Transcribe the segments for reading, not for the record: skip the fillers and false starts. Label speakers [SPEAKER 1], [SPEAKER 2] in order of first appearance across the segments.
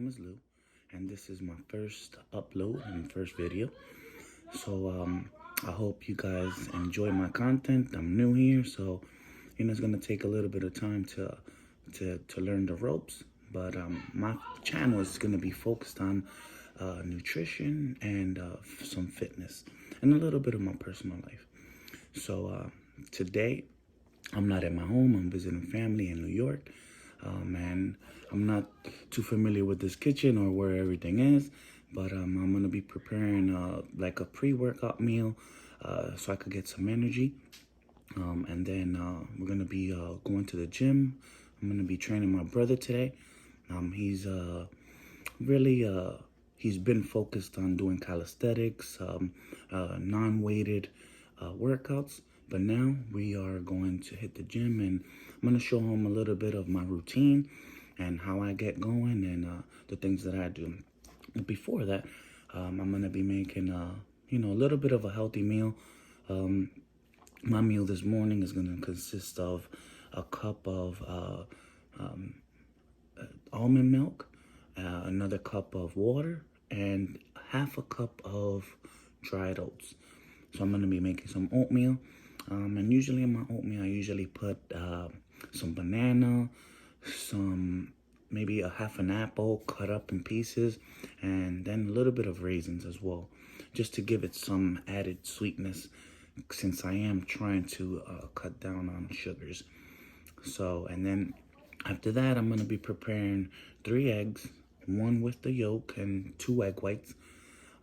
[SPEAKER 1] name is Lou, and this is my first upload and first video. So I hope you guys enjoy my content. I'm new here, so it's gonna take a little bit of time to learn the ropes. But my channel is gonna be focused on nutrition and some fitness and a little bit of my personal life. So today I'm not at my home. I'm visiting family in New York. And I'm not too familiar with this kitchen or where everything is, but I'm gonna be preparing like a pre-workout meal so I could get some energy. And then we're gonna be going to the gym. I'm gonna be training my brother today. He's he's been focused on doing calisthenics, non-weighted workouts. But now we are going to hit the gym, and I'm going to show him a little bit of my routine and how I get going and the things that I do. But before that, I'm going to be making, a little bit of a healthy meal. My meal this morning is going to consist of a cup of almond milk, another cup of water, and half a cup of dried oats. So I'm going to be making some oatmeal. And usually in my oatmeal, I usually put some banana, maybe a half an apple cut up in pieces, and then a little bit of raisins as well, just to give it some added sweetness, since I am trying to cut down on sugars. So, and then after that, I'm going to be preparing 3 eggs, 1 with the yolk and 2 egg whites,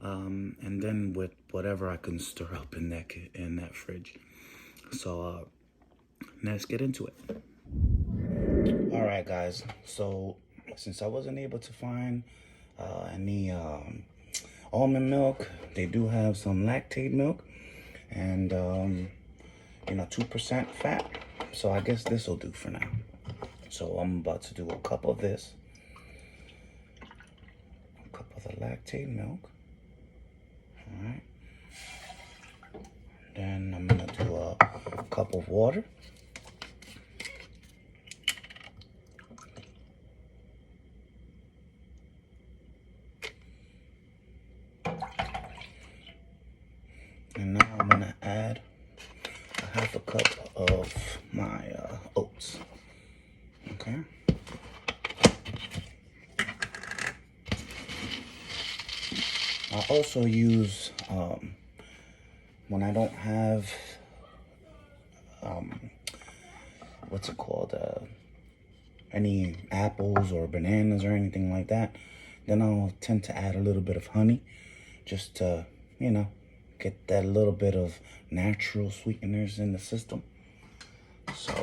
[SPEAKER 1] and then with whatever I can stir up in that fridge. So let's get into it. All right, guys. So since I wasn't able to find any almond milk, they do have some lactate milk and 2% fat. So I guess this will do for now. So I'm about to do a cup of this, a cup of the lactate milk. All right. Then I'm gonna do a cup of water. And now I'm gonna add a half a cup of my oats. Okay. I also use, when I don't have, what's it called, any apples or bananas or anything like that, then I'll tend to add a little bit of honey, just to, get that little bit of natural sweeteners in the system. So,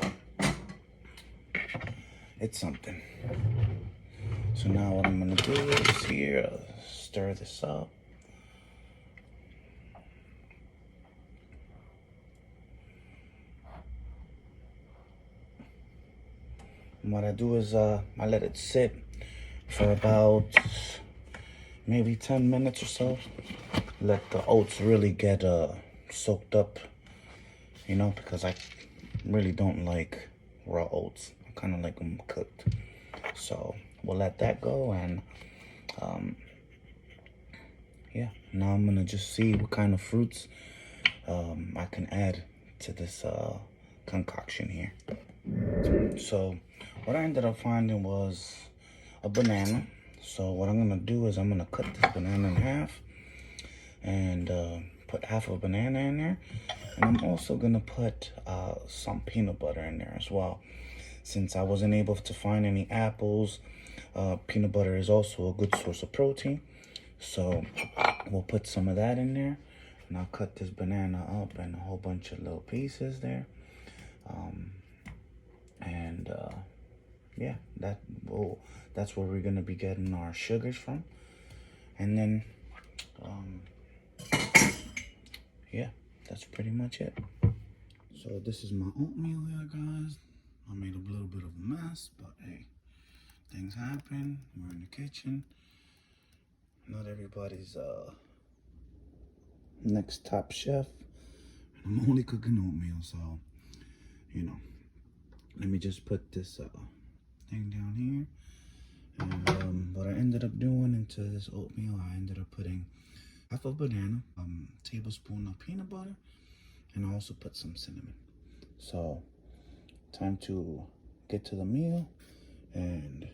[SPEAKER 1] it's something. So now what I'm gonna do is here, stir this up. And what I do is I let it sit for about maybe 10 minutes or so. Let the oats really get soaked up, because I really don't like raw oats. I kind of like them cooked. So we'll let that go, and yeah, now I'm gonna just see what kind of fruits I can add to this concoction here. So what I ended up finding was a banana. So what I'm gonna do is I'm gonna cut this banana in half and put half a banana in there. And I'm also gonna put some peanut butter in there as well. Since I wasn't able to find any apples, peanut butter is also a good source of protein. So we'll put some of that in there. And I'll cut this banana up in a whole bunch of little pieces there. Yeah, that's where we're gonna be getting our sugars from. And then yeah, that's pretty much it. So this is my oatmeal here, guys. I made a little bit of a mess, but hey, things happen. We're in the kitchen. Not everybody's next top chef. I'm only cooking oatmeal, so let me just put this thing down here. And what I ended ended up doing into this oatmeal, I ended up putting half a banana, tablespoon of peanut butter, and I also put some cinnamon. So, time to get to the meal and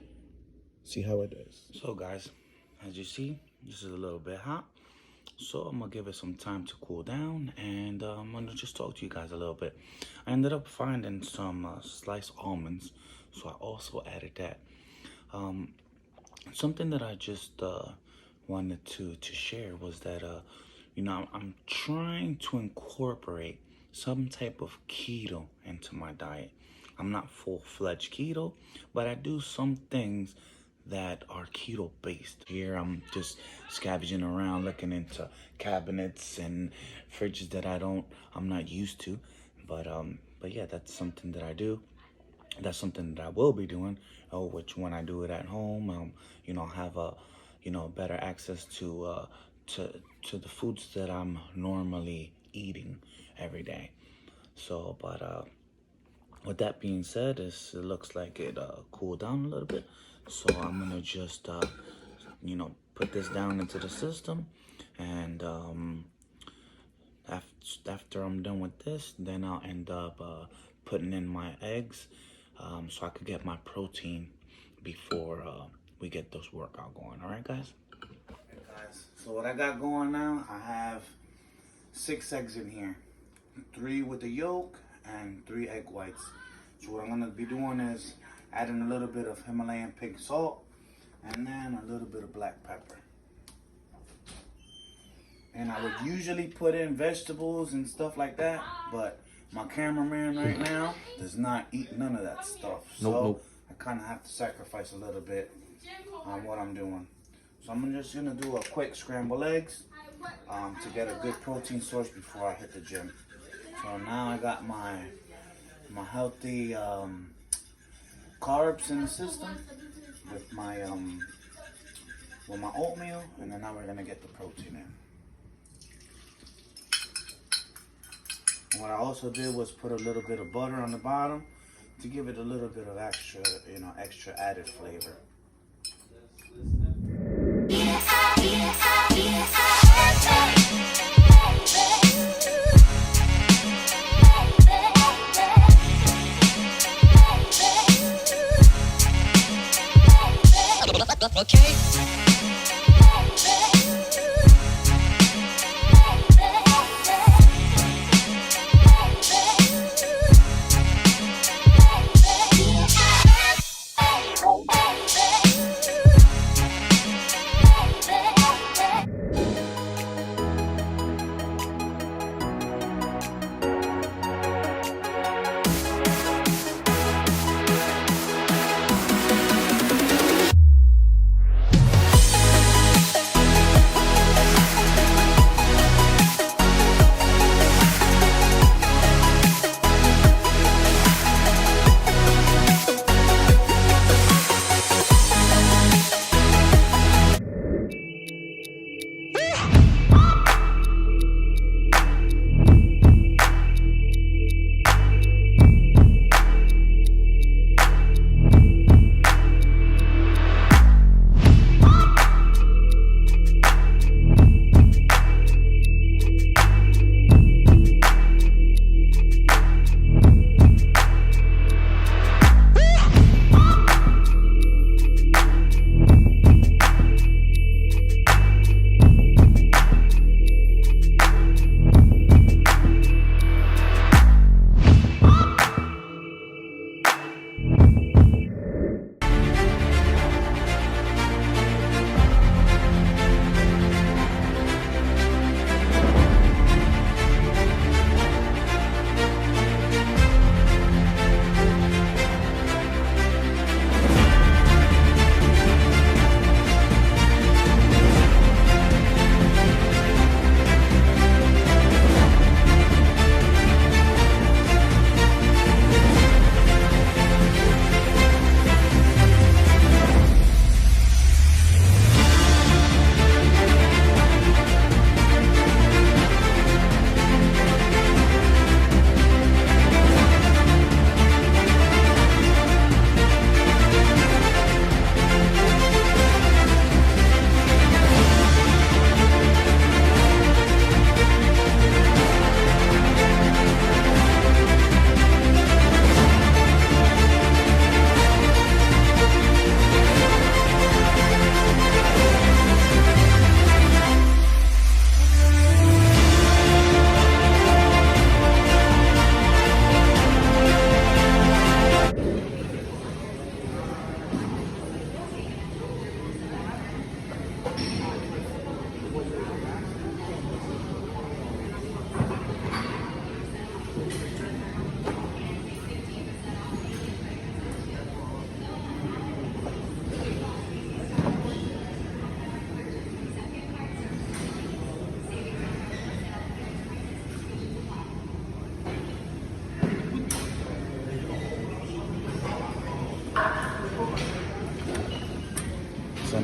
[SPEAKER 1] see how it is. So guys, as you see, this is a little bit hot. So I'm gonna give it some time to cool down, and I'm gonna just talk to you guys a little bit. I ended up finding some sliced almonds, so I also added that. Something that I just wanted to share was that you know, I'm trying to incorporate some type of keto into my diet. I'm not full-fledged keto, but I do some things that are keto based. Here I'm just scavenging around looking into cabinets and fridges that I'm not used to. But yeah, that's something that I do. That's something that I will be doing. Which when I do it at home, you know, have a, you know, better access to the foods that I'm normally eating every day. So, but with that being said, it looks like it cooled down a little bit. So I'm gonna just, you know, put this down into the system, and after I'm done with this, then I'll end up putting in my eggs, so I could get my protein before we get this workout going. All right, guys? Okay, guys. So what I got going now, I have 6 eggs in here, 3 with the yolk and 3 egg whites. So what I'm gonna be doing is adding a little bit of Himalayan pink salt and then a little bit of black pepper. And I would usually put in vegetables and stuff like that, but my cameraman right now does not eat none of that stuff. So I kind of have to sacrifice a little bit on what I'm doing. So I'm just gonna do a quick scrambled eggs to get a good protein source before I hit the gym. So now I got my healthy carbs in the system with my oatmeal, and then now we're gonna get the protein in. And what I also did was put a little bit of butter on the bottom to give it a little bit of extra, you know, extra added flavor.
[SPEAKER 2] Okay.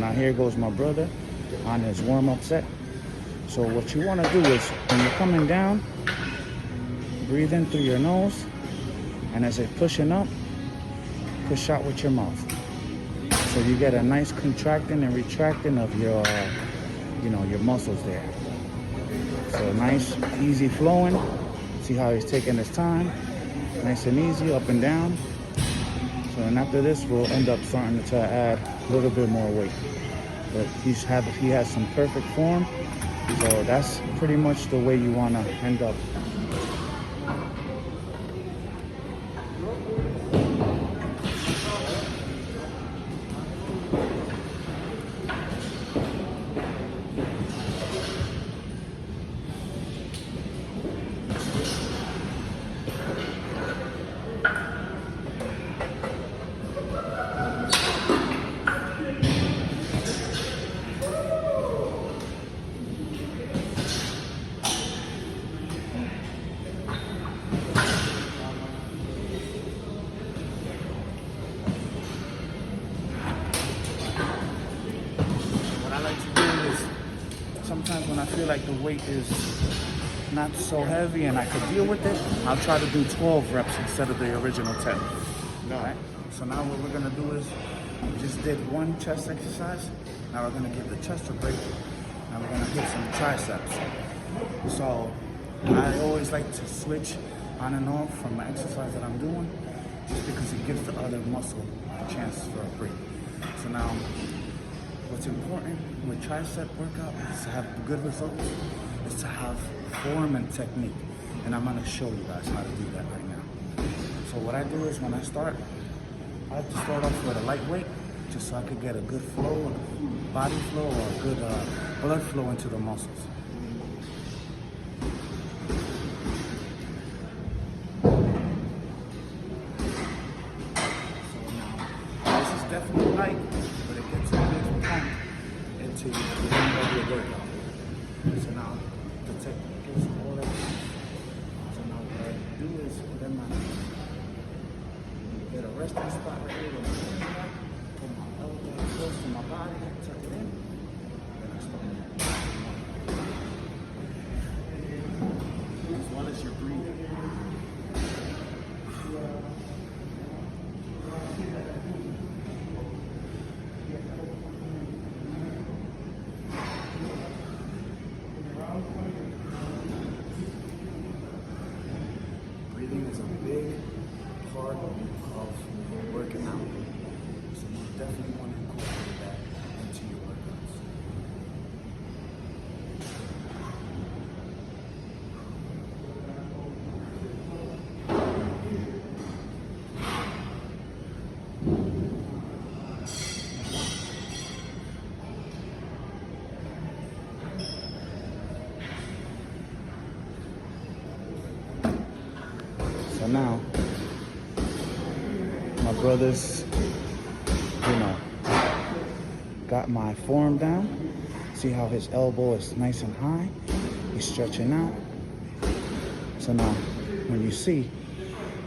[SPEAKER 1] now here goes my brother on his warm-up set. So what you want to do is, when you're coming down, breathe in through your nose, and as it's pushing up, push out with your mouth. So you get a nice contracting and retracting of your, your muscles there. So nice, easy flowing. See how he's taking his time. Nice and easy, up and down. So and after this, we'll end up starting to add a little bit more weight. But he has some perfect form. So that's pretty much the way you want to end up. Sometimes when I feel like the weight is not so heavy and I could deal with it, I'll try to do 12 reps instead of the original 10. All right? So now what we're gonna do is, we just did one chest exercise. Now we're gonna give the chest a break. Now we're gonna hit some triceps. So I always like to switch on and off from the exercise that I'm doing, just because it gives the other muscle a chance for a break. So now, what's important with tricep workout is to have good results, is to have form and technique. And I'm gonna show you guys how to do that right now. So what I do is, when I start, I like to start off with a light weight, just so I could get a good flow, body flow, or a good blood flow into the muscles. Definitely light, but it gets a big pump into the end of your workout. So now the technique is all that. So now what I do is, then get a resting spot right here. Put my elbow close to my body, tuck it in, then I start. As well as your breathing. Breathing is a big part of working out. So you definitely want to incorporate that into your workouts. So now, my brother's, got my form down. See how his elbow is nice and high? He's stretching out. So now, when you see,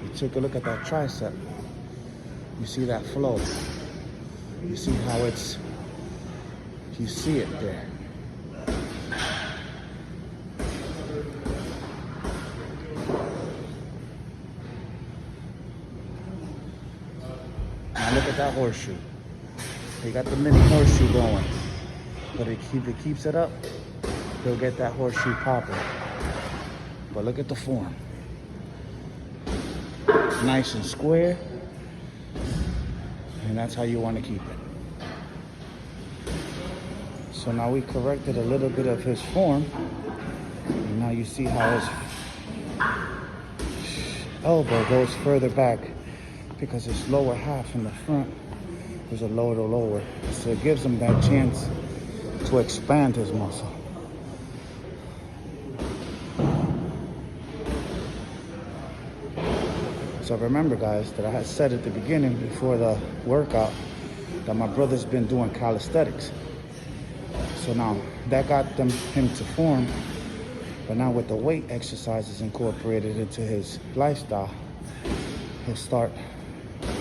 [SPEAKER 1] you take a look at that tricep, you see that flow. You see how you see it there. Now look at that horseshoe. He got the mini horseshoe going. But if he keeps it up, he'll get that horseshoe popping. But look at the form. Nice and square. And that's how you want to keep it. So now we corrected a little bit of his form. And now you see how his elbow goes further back, because his lower half in the front is a lower to lower. So it gives him that chance to expand his muscle. So remember, guys, that I had said at the beginning before the workout that my brother's been doing calisthenics. So now that got him to form, but now with the weight exercises incorporated into his lifestyle, he'll start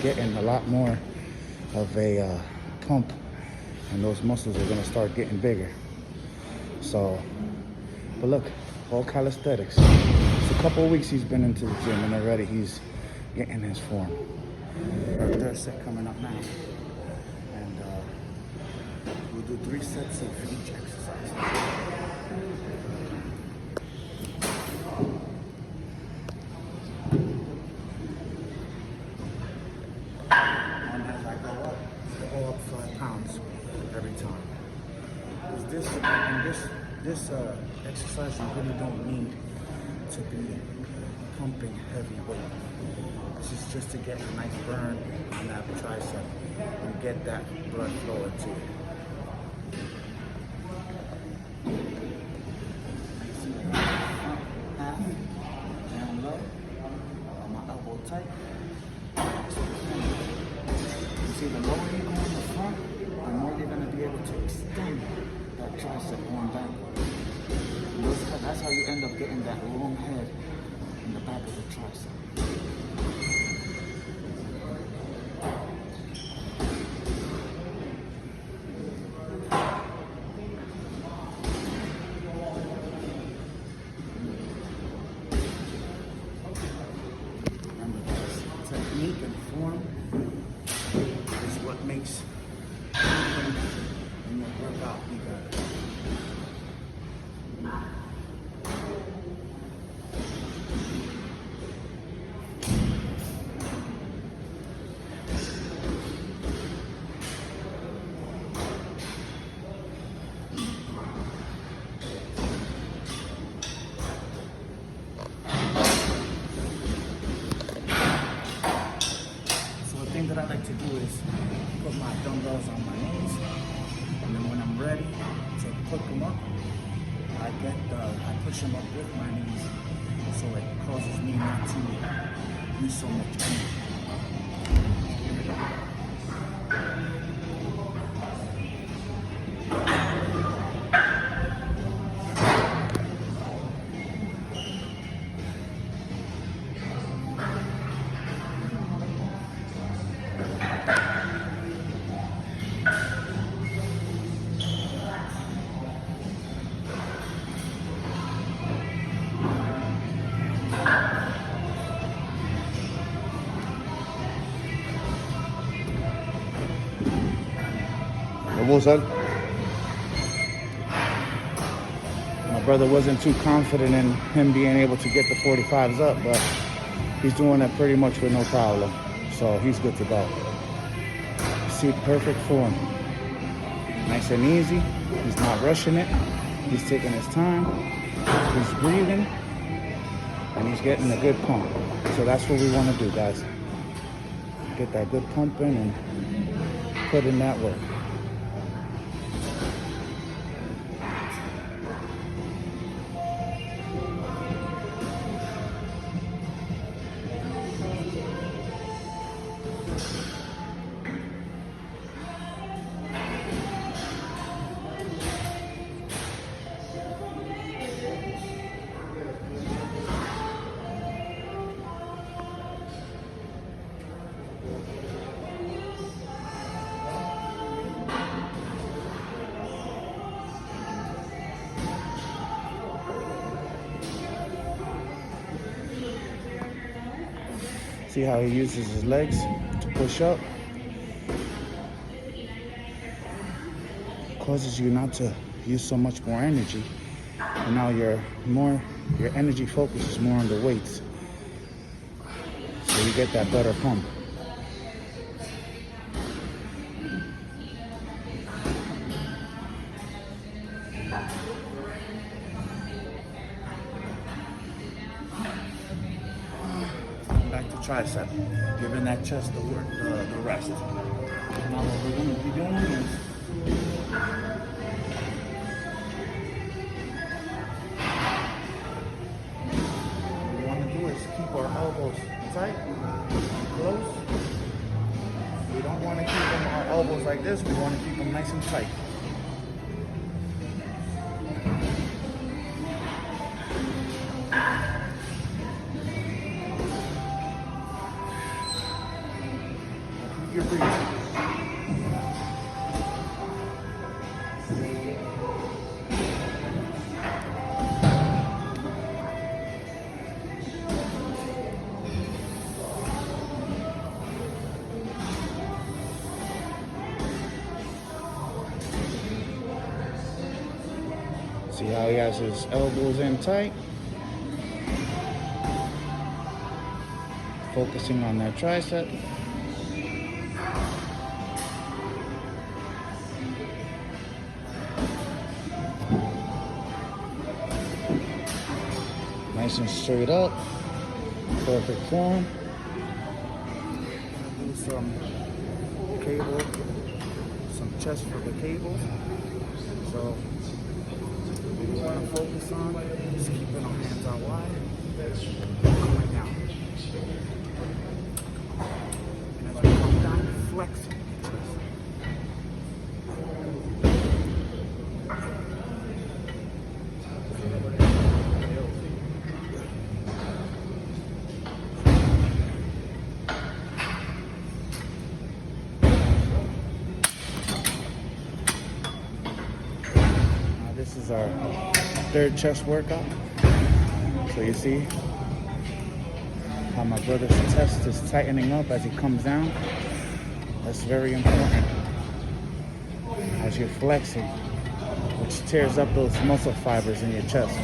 [SPEAKER 1] getting a lot more of a pump and those muscles are gonna start getting bigger. So, but look, all calisthenics. It's a couple of weeks he's been into the gym, and already he's getting his form. Our third set coming up now, and we'll do 3 sets of each exercise. And as I go up 5 pounds every time. Because this exercise, you really don't need to be pumping heavy weight. This is just to get a nice burn on that tricep and get that blood flow into it. Half down low, my elbow tight. You see, the lower you go in the front, the more you're going to be able to extend that tricep going backward. That's how you end up getting that long head in the back of the tricep. Remember, guys, technique and form is what makes in your workout be better. That I like to do is put my dumbbells on my knees, and then when I'm ready to put them up, I push them up with my knees, so it causes me not to use so much energy. My brother wasn't too confident in him being able to get the 45s up, but he's doing that pretty much with no problem. So he's good to go. See, perfect form. Nice and easy. He's not rushing it. He's taking his time. He's breathing. And he's getting a good pump. So that's what we want to do, guys. Get that good pump in and put in that work. See how he uses his legs to push up? Causes you not to use so much more energy. And now your energy focus is more on the weights. So you get that better pump. Tricep, giving that chest the rest. Now what we're going to be doing is what we want to do is keep our elbows tight, close. We don't want to keep our elbows like this. We want to keep them nice and tight. You're breathing. See how he has his elbows in tight? Focusing on that tricep. Nice and straight up. Perfect form. Do some cable, some chest for the cable. So what we want to focus on is keeping our hands out wide. Coming down. And as we come down, flexing the chest. This is our third chest workout. So you see how my brother's chest is tightening up as he comes down. That's very important as you're flexing, which tears up those muscle fibers in your chest.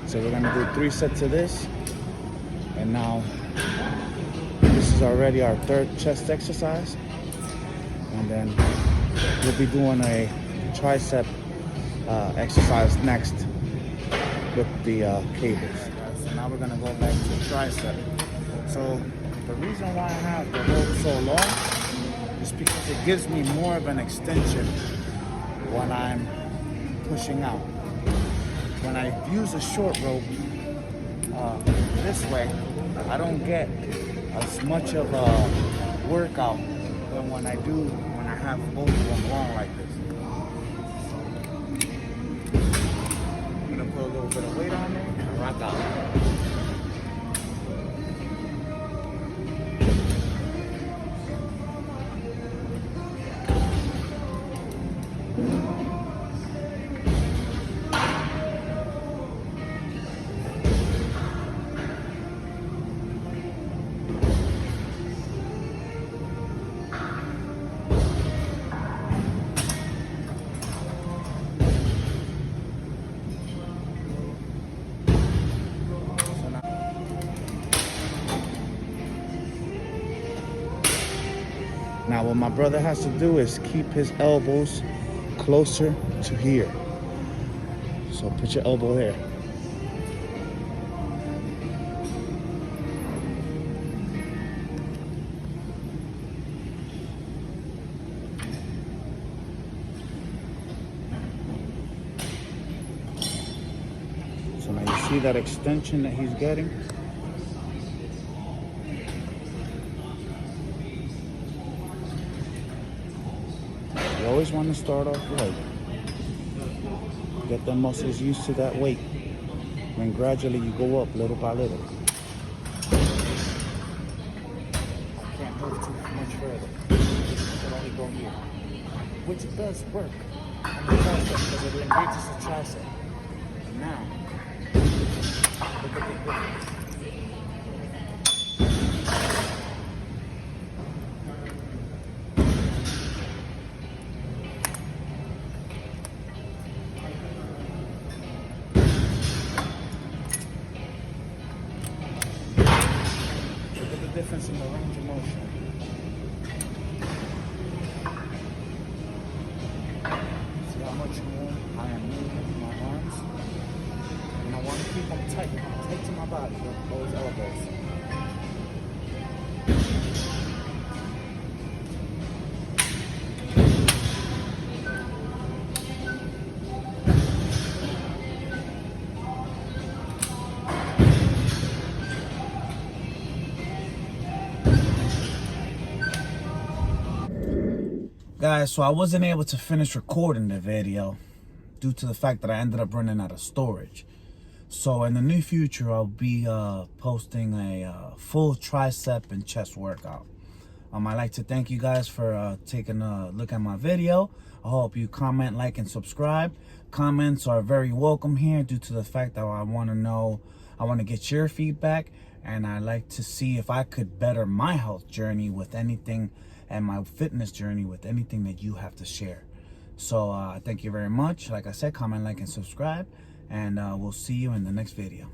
[SPEAKER 1] So we're gonna do 3 sets of this, and now this is already our third chest exercise, and then we'll be doing a tricep exercise next with the cables. So now we're gonna go back to tricep. So the reason why I have the rope so long is because it gives me more of an extension when I'm pushing out. When I use a short rope this way, I don't get as much of a workout than when I have both of them long like this. I'm gonna put a little bit of weight on there and rock out. Now what my brother has to do is keep his elbows closer to here. So put your elbow there. So now you see that extension that he's getting? You always want to start off light. Get the muscles used to that weight. And gradually you go up little by little. I can't move too much further. I can only go here. Which does work on the tricep because it engages the tricep. Now, look at the difference. Difference in the range of motion. See how much more I am moving my arms, and I want to keep them tight to my body with those elbows. Guys, so I wasn't able to finish recording the video due to the fact that I ended up running out of storage. So in the near future, I'll be posting a full tricep and chest workout. I'd like to thank you guys for taking a look at my video. I hope you comment, like, and subscribe. Comments are very welcome here due to the fact that I want to get your feedback, and I like to see if I could better my health journey with anything and my fitness journey with anything that you have to share. So thank you very much. Like I said, comment, like, and subscribe, and we'll see you in the next video.